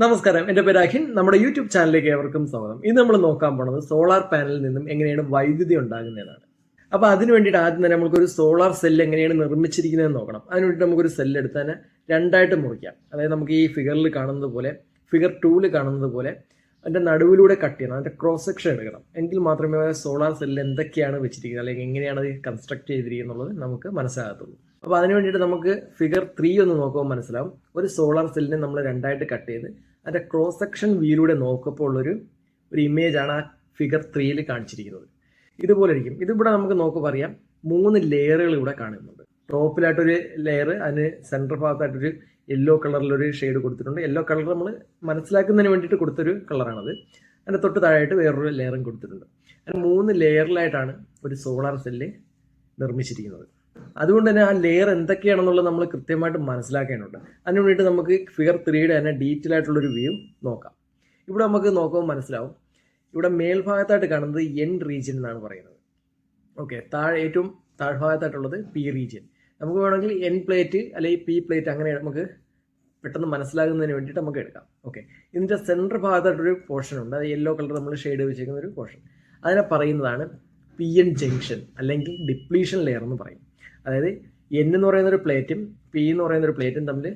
നമസ്കാരം, എൻ്റെ പേര് അഖിൻ. നമ്മുടെ യൂട്യൂബ് ചാനലിലേക്ക് ഏവർക്കും സ്വാഗതം. ഇന്ന് നമ്മൾ നോക്കാൻ പോണത് സോളാർ പാനലിൽ നിന്നും എങ്ങനെയാണ് വൈദ്യുതി ഉണ്ടാകുന്നതാണ്. അപ്പോൾ അതിന് വേണ്ടിയിട്ട് ആദ്യം തന്നെ നമുക്കൊരു സോളാർ സെല്ല് എങ്ങനെയാണ് നിർമ്മിച്ചിരിക്കുന്നതെന്ന് നോക്കണം. അതിന് വേണ്ടിയിട്ട് നമുക്കൊരു സെല്ല് എടുത്ത് തന്നെ രണ്ടായിട്ട് മുറിക്കാം. അതായത് നമുക്ക് ഈ ഫിഗറിൽ കാണുന്നത് പോലെ, ഫിഗർ 2 കാണുന്നത് പോലെ അതിൻ്റെ നടുവിലൂടെ കട്ട് ചെയ്യണം, അതിൻ്റെ ക്രോസ് സെക്ഷൻ എടുക്കണം. എങ്കിൽ മാത്രമേ സോളാർ സെല്ലിൽ എന്തൊക്കെയാണ് വെച്ചിരിക്കുന്നത് അല്ലെങ്കിൽ എങ്ങനെയാണ് അത് കൺസ്ട്രക്ട് ചെയ്തിരിക്കുന്നത് നമുക്ക് മനസ്സിലാകത്തുള്ളൂ. അപ്പോൾ അതിന് വേണ്ടിയിട്ട് നമുക്ക് ഫിഗർ 3 ഒന്ന് നോക്കുമ്പോൾ മനസ്സിലാവും. ഒരു സോളാർ സെല്ലിനെ നമ്മൾ രണ്ടായിട്ട് കട്ട് ചെയ്ത് അതിൻ്റെ ക്രോസ് സെക്ഷൻ വ്യൂയിലൂടെ നോക്കുമ്പോൾ ഒരു ഇമേജാണ് ആ ഫിഗർ 3 കാണിച്ചിരിക്കുന്നത്. ഇതുപോലെ ഇരിക്കും. ഇതിവിടെ നമുക്ക് നോക്കുമ്പോൾ അറിയാം 3 ലെയറുകൾ ഇവിടെ കാണുന്നുണ്ട്. ടോപ്പിലായിട്ടൊരു ലെയർ, അതിന് സെൻറ്റർ ഭാഗത്തായിട്ടൊരു യെല്ലോ കളറിലൊരു ഷെയ്ഡ് കൊടുത്തിട്ടുണ്ട്. യെല്ലോ കളർ നമ്മൾ മനസ്സിലാക്കുന്നതിന് വേണ്ടിയിട്ട് കൊടുത്തൊരു കളറാണത്. അതിൻ്റെ തൊട്ട് താഴെയായിട്ട് വേറൊരു ലെയറും കൊടുത്തിട്ടുണ്ട്. അങ്ങനെ 3 ലെയറിലായിട്ടാണ് ഒരു സോളാർ സെല്ല് നിർമ്മിച്ചിരിക്കുന്നത്. അതുകൊണ്ട് തന്നെ ആ ലെയർ എന്തൊക്കെയാണെന്നുള്ളത് നമ്മൾ കൃത്യമായിട്ട് മനസ്സിലാക്കേണ്ടതുണ്ട്. അതിന് വേണ്ടിയിട്ട് നമുക്ക് ഫിഗർ 3 തന്നെ ഡീറ്റെയിൽ ആയിട്ടുള്ളൊരു വ്യൂ നോക്കാം. ഇവിടെ നമുക്ക് നോക്കുമ്പോൾ മനസ്സിലാവും. ഇവിടെ മേൽഭാഗത്തായിട്ട് കാണുന്നത് എൻ റീജിയൻ എന്നാണ് പറയുന്നത്. ഓക്കെ, ഏറ്റവും താഴ്ഭാഗത്തായിട്ടുള്ളത് പി റീജിയൻ. നമുക്ക് വേണമെങ്കിൽ എൻ പ്ലേറ്റ് അല്ലെങ്കിൽ പി പ്ലേറ്റ് അങ്ങനെ നമുക്ക് പെട്ടെന്ന് മനസ്സിലാകുന്നതിന് വേണ്ടിയിട്ട് നമുക്ക് എടുക്കാം. ഓക്കെ, ഇതിൻ്റെ സെൻറ്റർ ഭാഗത്തായിട്ടൊരു പോർഷൻ ഉണ്ട്. അത് യെല്ലോ കളർ നമ്മൾ ഷെയ്ഡ് വെച്ചിരിക്കുന്ന ഒരു പോർഷൻ. അതിനെ പറയുന്നതാണ് പി എൻ ജംഗ്ഷൻ അല്ലെങ്കിൽ ഡിപ്ലീഷൻ ലെയർ എന്ന് പറയും. അതായത് എൻ എന്ന് പറയുന്നൊരു പ്ലേറ്റും പി എന്ന് പറയുന്നൊരു പ്ലേറ്റും തമ്മിൽ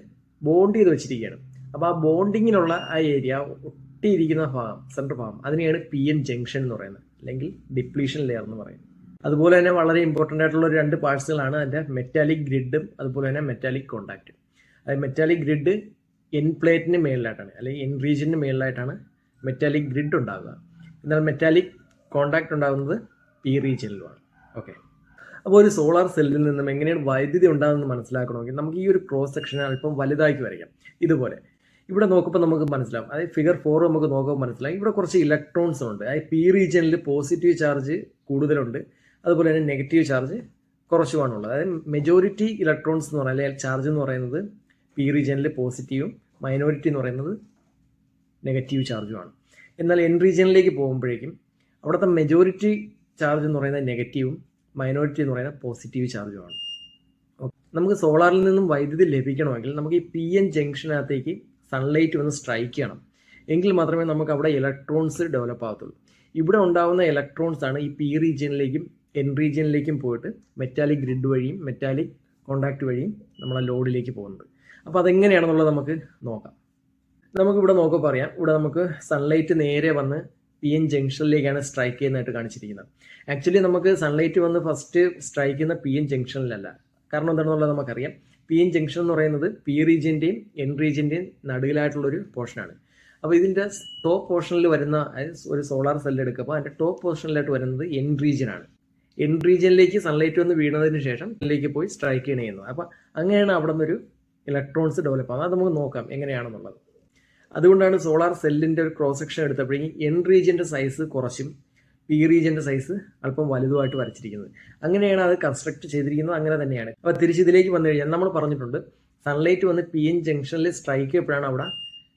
ബോണ്ട് ചെയ്ത് വെച്ചിരിക്കുകയാണ്. അപ്പോൾ ആ ബോണ്ടിങ്ങിനുള്ള ആ ഏരിയ ഒട്ടിയിരിക്കുന്ന ഭാഗം, സെൻറ്റർ ഭാഗം, അതിനെയാണ് പി എൻ ജംഗ്ഷൻ എന്ന് പറയുന്നത് അല്ലെങ്കിൽ ഡിപ്ലീഷൻ ലെയർ എന്ന് പറയുന്നത്. അതുപോലെ തന്നെ വളരെ ഇമ്പോർട്ടൻ്റ് ആയിട്ടുള്ള ഒരു 2 പാർട്സുകളാണ് അതിൻ്റെ മെറ്റാലിക് ഗ്രിഡും അതുപോലെ തന്നെ മെറ്റാലിക് കോണ്ടാക്റ്റും. അതായത് മെറ്റാലിക് ഗ്രിഡ് എൻ പ്ലേറ്റിന് മേളിലായിട്ടാണ് അല്ലെങ്കിൽ എൻ റീജിയന് മേളിലായിട്ടാണ് മെറ്റാലിക് ഗ്രിഡ് ഉണ്ടാകുക. എന്നാൽ മെറ്റാലിക് കോണ്ടാക്റ്റ് ഉണ്ടാകുന്നത് പി റീജിയനിലുമാണ്. ഓക്കെ, അപ്പോൾ ഒരു സോളാർ സെല്ലിൽ നിന്നും എങ്ങനെയാണ് വൈദ്യുതി ഉണ്ടാകുന്നത് മനസ്സിലാക്കണമെങ്കിൽ നമുക്ക് ഈ ഒരു ക്രോസ് സെക്ഷൻ അല്പം വലുതാക്കി വരയ്ക്കാം. ഇതുപോലെ ഇവിടെ നോക്കുമ്പോൾ നമുക്ക് മനസ്സിലാവും. അതായത് ഫിഗർ 4 നമുക്ക് നോക്കുമ്പോൾ മനസ്സിലാവും. ഇവിടെ കുറച്ച് ഇലക്ട്രോൺസ് ഉണ്ട്. അതായത് പി റീജിയനിൽ പോസിറ്റീവ് ചാർജ് കൂടുതലുണ്ട്, അതുപോലെ തന്നെ നെഗറ്റീവ് ചാർജ് കുറച്ചുമാണുള്ളത്. അതായത് മെജോറിറ്റി ഇലക്ട്രോൺസ് എന്ന് പറയുന്നത് അല്ലെങ്കിൽ ചാർജ് എന്ന് പറയുന്നത് പി റീജിയനിൽ പോസിറ്റീവും മൈനോറിറ്റി എന്ന് പറയുന്നത് നെഗറ്റീവ് ചാർജുമാണ്. എന്നാൽ എൻ റീജിയനിലേക്ക് പോകുമ്പോഴേക്കും അവിടുത്തെ മെജോറിറ്റി ചാർജ് എന്ന് പറയുന്നത് നെഗറ്റീവും മൈനോറിറ്റി എന്ന് പറയുന്നത് പോസിറ്റീവ് ചാർജുമാണ്. നമുക്ക് സോളാറിൽ നിന്നും വൈദ്യുതി ലഭിക്കണമെങ്കിൽ നമുക്ക് ഈ പി എൻ ജംഗ്ഷനകത്തേക്ക് സൺലൈറ്റ് വന്ന് സ്ട്രൈക്ക് ചെയ്യണം. എങ്കിൽ മാത്രമേ നമുക്ക് അവിടെ ഇലക്ട്രോൺസ് ഡെവലപ്പ് ആകത്തുള്ളൂ. ഇവിടെ ഉണ്ടാകുന്ന ഇലക്ട്രോൺസ് ആണ് ഈ പി റീജിയനിലേക്കും എൻ റീജിയനിലേക്കും പോയിട്ട് മെറ്റാലിക് ഗ്രിഡ് വഴിയും മെറ്റാലിക് കോണ്ടാക്ട് വഴിയും നമ്മളെ ലോഡിലേക്ക് പോകുന്നത്. അപ്പോൾ അതെങ്ങനെയാണെന്നുള്ളത് നമുക്ക് നോക്കാം. നമുക്കിവിടെ നോക്കുമ്പോൾ പറയാം. ഇവിടെ നമുക്ക് സൺലൈറ്റ് നേരെ വന്ന് പി എൻ ജംഗ്ഷനിലേക്കാണ് സ്ട്രൈക്ക് ചെയ്യുന്നതായിട്ട് കാണിച്ചിരിക്കുന്നത്. ആക്ച്വലി നമുക്ക് സൺലൈറ്റ് വന്ന് ഫസ്റ്റ് സ്ട്രൈക്ക് ചെയ്യുന്ന പി എൻ ജംഗ്ഷനിലല്ല. കാരണം എന്താണെന്നുള്ളത് നമുക്കറിയാം. പി എൻ ജംഗ്ഷൻ എന്ന് പറയുന്നത് പി റീജിയൻ്റെയും എൻ റീജിയൻ്റെയും നടുവിലായിട്ടുള്ളൊരു പോർഷനാണ്. അപ്പോൾ ഇതിൻ്റെ ടോപ്പ് പോർഷനിൽ വരുന്ന ഒരു സോളാർ സെല്ല് എടുക്കുമ്പോൾ അതിൻ്റെ ടോപ്പ് പോർഷനിലായിട്ട് വരുന്നത് എൻ റീജിയനാണ്. എൻ റീജിയനിലേക്ക് സൺലൈറ്റ് വന്ന് വീണതിന് ശേഷം ഇതിലേക്ക് പോയി സ്ട്രൈക്ക് ചെയ്യുന്നത്. അപ്പോൾ അങ്ങനെയാണ് അവിടെ നിന്നൊരു ഇലക്ട്രോൺസ് ഡെവലപ്പ് ആകുന്നത്. അത് നമുക്ക് നോക്കാം എങ്ങനെയാണെന്നുള്ളത്. അതുകൊണ്ടാണ് സോളാർ സെല്ലിൻ്റെ ഒരു ക്രോസ് സെക്ഷൻ എടുത്തപ്പോഴേക്കും എൻ റീജിയൻ്റെ സൈസ് കുറച്ചും പി റീജിയൻ്റെ സൈസ് അല്പം വലുതുമായിട്ട് വരച്ചിരിക്കുന്നത്. അങ്ങനെയാണ് അത് കൺസ്ട്രക്ട് ചെയ്തിരിക്കുന്നത്. അങ്ങനെ തന്നെയാണ്. അപ്പോൾ തിരിച്ചിതിലേക്ക് വന്നു കഴിഞ്ഞാൽ നമ്മൾ പറഞ്ഞിട്ടുണ്ട് സൺലൈറ്റ് വന്ന് പി എൻ ജംഗ്ഷനിൽ സ്ട്രൈക്ക് ചെയ്യപ്പോഴാണ് അവിടെ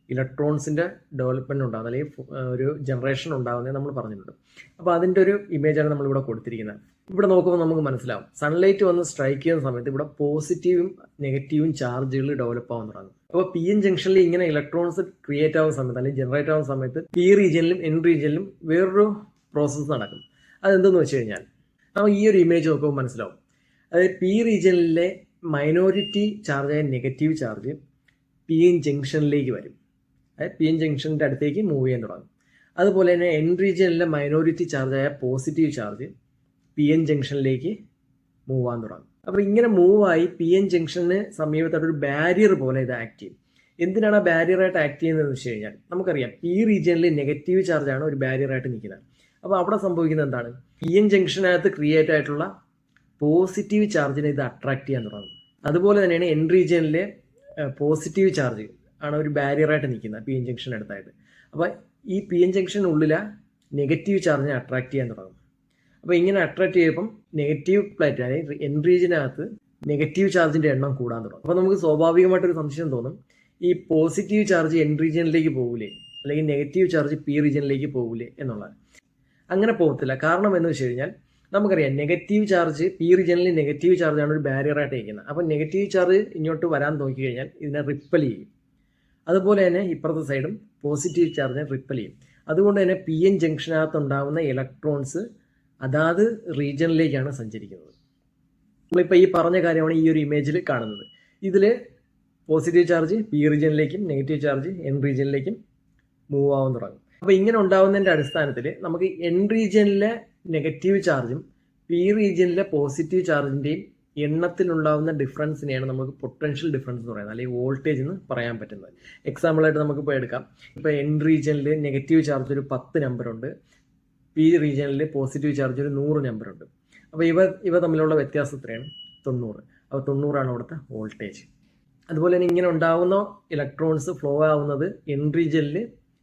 ഇലക്ട്രോൺസിൻ്റെ ഡെവലപ്മെൻറ്റ് ഉണ്ടാകുന്നത് അല്ലെങ്കിൽ ഒരു ജനറേഷൻ ഉണ്ടാകുന്നത് നമ്മൾ പറഞ്ഞിട്ടുണ്ട്. അപ്പോൾ അതിൻ്റെ ഒരു ഇമേജാണ് നമ്മളിവിടെ കൊടുത്തിരിക്കുന്നത്. ഇവിടെ നോക്കുമ്പോൾ നമുക്ക് മനസ്സിലാവും സൺലൈറ്റ് വന്ന് സ്ട്രൈക്ക് ചെയ്യുന്ന സമയത്ത് ഇവിടെ പോസിറ്റീവും നെഗറ്റീവും ചാർജുകൾ ഡെവലപ്പ് ആവാൻ തുടങ്ങും. അപ്പോൾ പി എൻ ജംഗ്ഷനിൽ ഇങ്ങനെ ഇലക്ട്രോൺസ് ക്രിയേറ്റ് ആവുന്ന സമയത്ത് അല്ലെങ്കിൽ ജനറേറ്റ് ആവുന്ന സമയത്ത് പി റീജിയനിലും എൻ റീജിയനിലും വേറൊരു പ്രോസസ്സ് നടക്കും. അതെന്തെന്ന് വെച്ച് കഴിഞ്ഞാൽ നമുക്ക് ഈ ഒരു ഇമേജ് നോക്കുമ്പോൾ മനസ്സിലാവും. അതായത് പി റീജിയനിലെ മൈനോറിറ്റി ചാർജായ നെഗറ്റീവ് ചാർജ് പി എൻ ജംഗ്ഷനിലേക്ക് വരും. അതായത് പി എൻ ജംഗ്ഷൻ്റെ അടുത്തേക്ക് മൂവ് ചെയ്യാൻ തുടങ്ങും. അതുപോലെ തന്നെ എൻ റീജിയനിലെ മൈനോറിറ്റി ചാർജായ പോസിറ്റീവ് ചാർജ് പി എൻ ജംഗ്ഷനിലേക്ക് മൂവ് ആകാൻ തുടങ്ങും. അപ്പോൾ ഇങ്ങനെ മൂവായി പി എൻ ജംഗ്ഷന് സമീപത്തായിട്ടൊരു ബാരിയർ പോലെ ഇത് ആക്ട് ചെയ്യും. എന്തിനാണ് ആ ബാരിയറായിട്ട് ആക്ട് ചെയ്യുന്നതെന്ന് വെച്ച് കഴിഞ്ഞാൽ നമുക്കറിയാം പി റീജിയനിൽ നെഗറ്റീവ് ചാർജാണ് ഒരു ബാരിയറായിട്ട് നിൽക്കുന്നത്. അപ്പോൾ അവിടെ സംഭവിക്കുന്നത് എന്താണ്? പി എൻ ജംഗ്ഷനകത്ത് ക്രിയേറ്റ് ആയിട്ടുള്ള പോസിറ്റീവ് ചാർജിനെ ഇത് അട്രാക്ട് ചെയ്യാൻ തുടങ്ങും. അതുപോലെ തന്നെയാണ് എൻ റീജിയനിലെ പോസിറ്റീവ് ചാർജ് ആണ് ഒരു ബാരിയറായിട്ട് നിൽക്കുന്നത് പി എൻ ജംഗ്ഷൻ അടുത്തായിട്ട്. അപ്പോൾ ഈ പി എൻ ജംഗ്ഷനുള്ളിൽ നെഗറ്റീവ് ചാർജിനെ അട്രാക്ട് ചെയ്യാൻ തുടങ്ങും. അപ്പോൾ ഇങ്ങനെ അട്രാക്ട് ചെയ്യുമ്പം നെഗറ്റീവ് പ്ലേറ്റ് അതായത് എൻ റീജിയനകത്ത് നെഗറ്റീവ് ചാർജിൻ്റെ എണ്ണം കൂടാൻ തുടങ്ങും. അപ്പോൾ നമുക്ക് സ്വാഭാവികമായിട്ടൊരു സംശയം തോന്നും, ഈ പോസിറ്റീവ് ചാർജ് എൻ റീജിയനിലേക്ക് പോകില്ലേ അല്ലെങ്കിൽ നെഗറ്റീവ് ചാർജ് പി റീജിയനിലേക്ക് പോകില്ലേ എന്നുള്ളത്. അങ്ങനെ പോകത്തില്ല. കാരണം എന്ന് വെച്ച് കഴിഞ്ഞാൽ നമുക്കറിയാം നെഗറ്റീവ് ചാർജ് പി റീജിയനിൽ നെഗറ്റീവ് ചാർജാണ് ഒരു ബാരിയറായിട്ട് ഇരിക്കുന്നത്. അപ്പോൾ നെഗറ്റീവ് ചാർജ് ഇങ്ങോട്ട് വരാൻ നോക്കി കഴിഞ്ഞാൽ ഇതിനെ റിപ്പൽ ചെയ്യും. അതുപോലെ തന്നെ ഇപ്പുറത്തെ സൈഡും പോസിറ്റീവ് ചാർജിനെ റിപ്പൽ ചെയ്യും. അതുകൊണ്ട് തന്നെ പി എൻ ജംഗ്ഷനകത്ത് ഉണ്ടാകുന്ന ഇലക്ട്രോൺസ് അതാത് റീജിയനിലേക്കാണ് സഞ്ചരിക്കുന്നത്. നമ്മളിപ്പോൾ ഈ പറഞ്ഞ കാര്യമാണ് ഈ ഒരു ഇമേജിൽ കാണുന്നത്. ഇതിൽ പോസിറ്റീവ് ചാർജ് പി റീജിയനിലേക്കും നെഗറ്റീവ് ചാർജ് എൻ റീജിയനിലേക്കും മൂവ് ആവാൻ തുടങ്ങും. അപ്പോൾ ഇങ്ങനെ ഉണ്ടാകുന്നതിൻ്റെ അടിസ്ഥാനത്തിൽ നമുക്ക് എൻ റീജിയനിലെ നെഗറ്റീവ് ചാർജും പി റീജിയനിലെ പോസിറ്റീവ് ചാർജിൻ്റെയും എണ്ണത്തിലുണ്ടാകുന്ന ഡിഫറൻസിനെയാണ് നമുക്ക് പൊട്ടൻഷ്യൽ ഡിഫറൻസ് എന്ന് പറയുന്നത്, അല്ലെങ്കിൽ വോൾട്ടേജ് എന്ന് പറയാൻ പറ്റുന്നത്. എക്സാമ്പിളായിട്ട് നമുക്കിപ്പോൾ എടുക്കാം. ഇപ്പോൾ എൻ റീജിയനിൽ നെഗറ്റീവ് ചാർജ് ഒരു 10 നമ്പറുണ്ട്, പി റീജിയനിൽ പോസിറ്റീവ് ചാർജ് ഒരു 100 നമ്പറുണ്ട്. അപ്പോൾ ഇവ തമ്മിലുള്ള വ്യത്യാസം എത്രയാണ്? 90. അപ്പോൾ 90 അവിടുത്തെ വോൾട്ടേജ്. അതുപോലെ തന്നെ ഇങ്ങനെ ഉണ്ടാകുന്ന ഇലക്ട്രോൺസ് ഫ്ലോ ആവുന്നത് എൻ റീജിയനിൽ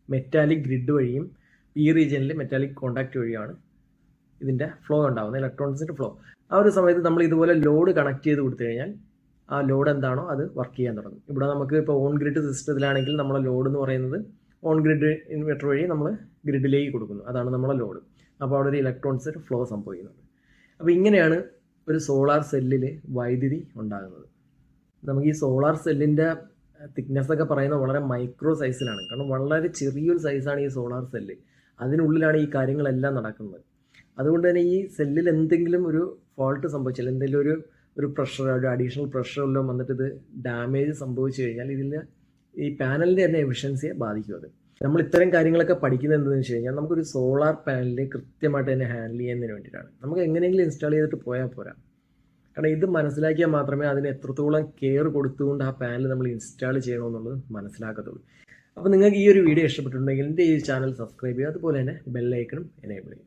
മെറ്റാലിക് ഗ്രിഡ് വഴിയും പി റീജിയനിൽ മെറ്റാലിക് കോണ്ടാക്ട് വഴിയാണ് ഇതിൻ്റെ ഫ്ലോ ഉണ്ടാകുന്നത്, ഇലക്ട്രോൺസിൻ്റെ ഫ്ലോ. ആ ഒരു സമയത്ത് നമ്മൾ ഇതുപോലെ ലോഡ് കണക്ട് ചെയ്ത് കൊടുത്തു കഴിഞ്ഞാൽ ആ ലോഡ് എന്താണോ അത് വർക്ക് ചെയ്യാൻ തുടങ്ങും. ഇവിടെ നമുക്ക് ഇപ്പോൾ ഓൺ ഗ്രിഡ് സിസ്റ്റത്തിലാണെങ്കിൽ നമ്മളെ ലോഡ് എന്ന് പറയുന്നത് ഓൺ ഗ്രിഡ് ഇൻവെർട്ടർ വഴി നമ്മൾ ഗ്രിഡിലേക്ക് കൊടുക്കുന്നു, അതാണ് നമ്മളെ ലോഡ്. അപ്പോൾ അവിടെ ഒരു ഇലക്ട്രോൺസ് ഫ്ലോ സംഭവിക്കുന്നുണ്ട്. അപ്പോൾ ഇങ്ങനെയാണ് ഒരു സോളാർ സെല്ലിൽ വൈദ്യുതി ഉണ്ടാകുന്നത്. നമുക്ക് ഈ സോളാർ സെല്ലിൻ്റെ തിക്നെസ് ഒക്കെ പറയുന്നത് വളരെ മൈക്രോ സൈസിലാണ്. കാരണം വളരെ ചെറിയൊരു സൈസാണ് ഈ സോളാർ സെല്ല്. അതിനുള്ളിലാണ് ഈ കാര്യങ്ങളെല്ലാം നടക്കുന്നത്. അതുകൊണ്ട് തന്നെ ഈ സെല്ലിൽ എന്തെങ്കിലും ഒരു ഫോൾട്ട് സംഭവിച്ചാൽ, എന്തെങ്കിലും ഒരു പ്രഷർ, ഒരു അഡീഷണൽ പ്രഷറെല്ലാം വന്നിട്ട് ഇത് ഡാമേജ് സംഭവിച്ചു കഴിഞ്ഞാൽ ഇതിൽ ഈ പാനലിൻ്റെ തന്നെ എഫിഷ്യൻസിയെ ബാധിക്കും. അത് നമ്മൾ ഇത്തരം കാര്യങ്ങളൊക്കെ പഠിക്കുന്നത് എന്താണെന്ന് വെച്ച് കഴിഞ്ഞാൽ നമുക്കൊരു സോളാർ പാനൽ കൃത്യമായിട്ട് തന്നെ ഹാൻഡിൽ ചെയ്യുന്നതിന് വേണ്ടിയിട്ടാണ്. നമുക്ക് എങ്ങനെയെങ്കിലും ഇൻസ്റ്റാൾ ചെയ്തിട്ട് പോയാൽ പോരാ. കാരണം ഇത് മനസ്സിലാക്കിയാൽ മാത്രമേ അതിന് എത്രത്തോളം കെയർ കൊടുത്തുകൊണ്ട് ആ പാനൽ നമ്മൾ ഇൻസ്റ്റാൾ ചെയ്യണമെന്നുള്ളത് മനസ്സിലാക്കത്തുള്ളൂ. അപ്പോൾ നിങ്ങൾക്ക് ഈ ഒരു വീഡിയോ ഇഷ്ടപ്പെട്ടിട്ടുണ്ടെങ്കിൽ എൻ്റെ ഈ ചാനൽ സബ്സ്ക്രൈബ് ചെയ്യുക, അതുപോലെ തന്നെ ബെൽ ഐക്കണും എനേബിൾ ചെയ്യും.